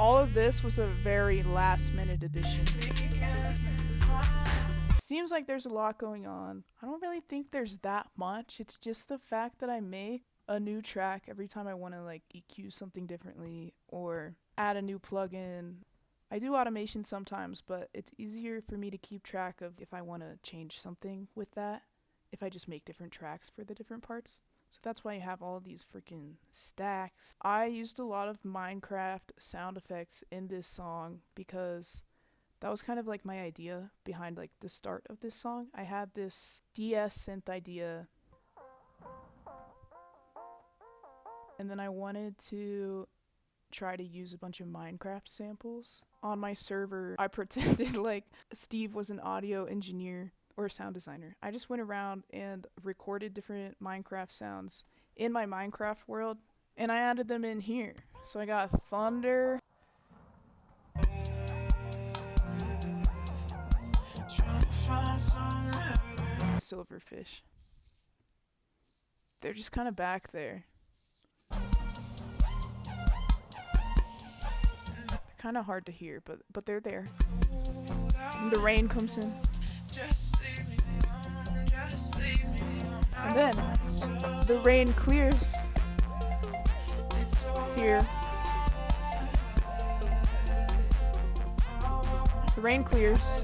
All of this was a very last minute addition. Seems like there's a lot going on. I don't really think there's that much. It's just the fact that I make a new track every time I want to like EQ something differently or add a new plugin. I do automation sometimes, but it's easier for me to keep track of if I want to change something with that, if I just make different tracks for the different parts. So that's why I have all these freaking stacks. I used a lot of Minecraft sound effects in this song because that was kind of like my idea behind like the start of this song. I had this DS synth idea, and then I wanted to try to use a bunch of Minecraft samples. On my server, I pretended like Steve was an audio engineer or a sound designer. I just went around and recorded different Minecraft sounds in my Minecraft world, and I added them in here. So I got thunder, silverfish. They're just kind of back there. They're kind of hard to hear, but they're there. And the rain comes in. And then the rain clears here. The rain clears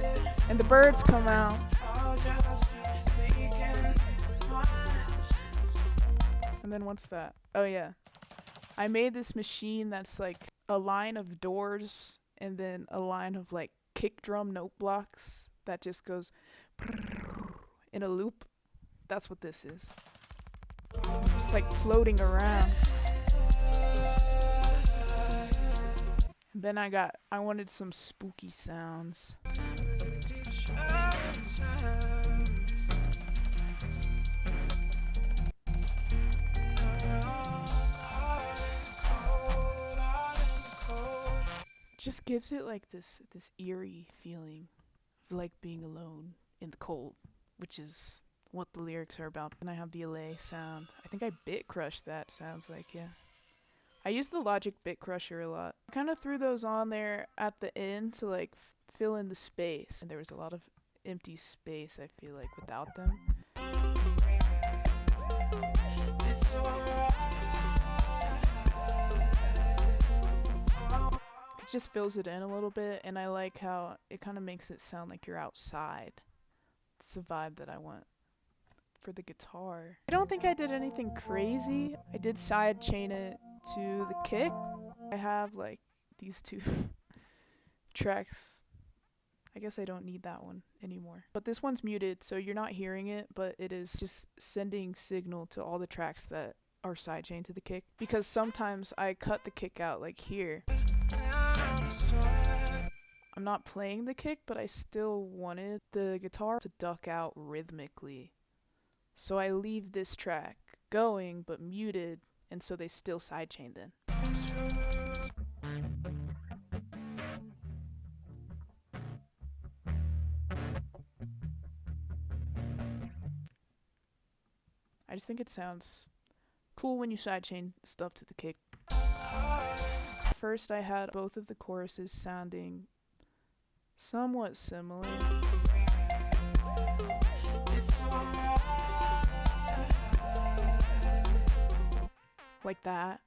and the birds come out. And then what's that? Oh yeah. I made this machine that's like a line of doors and then a line of like kick drum note blocks that just goes in a loop. That's what this is. Just like floating around. And then I wanted some spooky sounds. Just gives it like this eerie feeling of like being alone in the cold, which is what the lyrics are about. And I have the LA sound. I think I bit crushed that, sounds like, yeah. I use the Logic Bit Crusher a lot. I kind of threw those on there at the end to like fill in the space. And there was a lot of empty space, I feel like, without them. It just fills it in a little bit, and I like how it kind of makes it sound like you're outside. It's the vibe that I want for the guitar. I don't think I did anything crazy. I did side chain it to the kick. I have like these two tracks. I guess I don't need that one anymore. But this one's muted, so you're not hearing it, but it is just sending signal to all the tracks that are sidechained to the kick. Because sometimes I cut the kick out like here. I'm not playing the kick, but I still wanted the guitar to duck out rhythmically. So I leave this track going, but muted, and so they still sidechained in. I just think it sounds cool when you sidechain stuff to the kick. First I had both of the choruses sounding somewhat similar. Like that.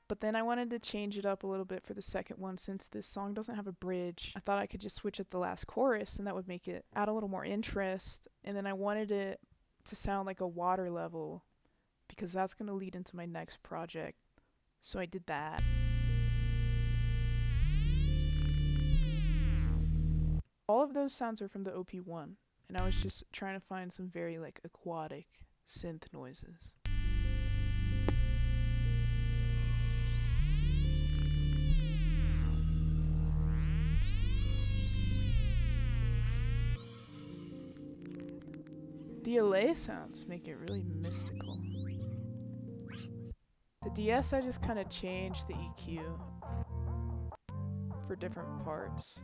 But then I wanted to change it up a little bit for the second one since this song doesn't have a bridge. I thought I could just switch at the last chorus and that would make it add a little more interest. And then I wanted it to sound like a water level because that's going to lead into my next project. So I did that. All of those sounds are from the OP1, and I was just trying to find some very like aquatic synth noises. The LA sounds make it really mystical. The DS I just kind of changed the EQ for different parts.